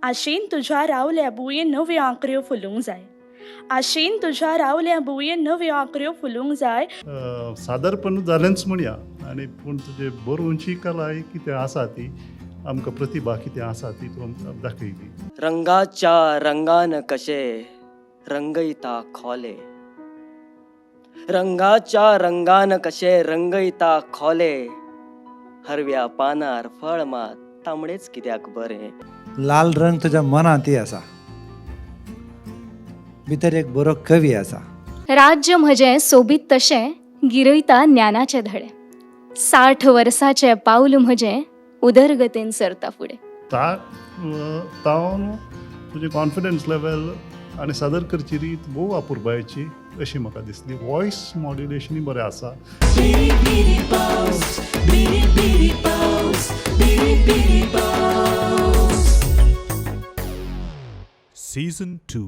आशेन तुझ्या रावल्या बुये नव्यो आंकऱ्यो फुलूंक जाय. आशेन तुझ्या रावल्या बुये नव्यो आंकऱ्यो फुलूंक जाय. सादरपण जालेंच म्हणया आनी पूण तुजे बरोवची कला कितें आसा ती आमकां प्रतिभा कितें आसा ती तूं आमकां दाखयली. रंगाच्या रंगान कशे रंगयता खोले, रंगाच्या रंगान कशे रंगयता खोले, हरव्या पानार फळ मात तांबडेच कित्याक बरें. लाल रंग तुज्या मनांतय आसा, भितर एक बरो कवी आसा. राज्य म्हजें सोबीत तशें गिरयता ज्ञानाचे धडे. 60 वर्साचें पावल म्हजें उदरगतीन सरता फुडें. तावन तुजें कॉन्फिडन्स लेवल आनी सादर करची रीत भोव अपुरबायेची अशी म्हाका दिसली. वॉयस मॉड्युलेशनूय बरें आसा. Season 2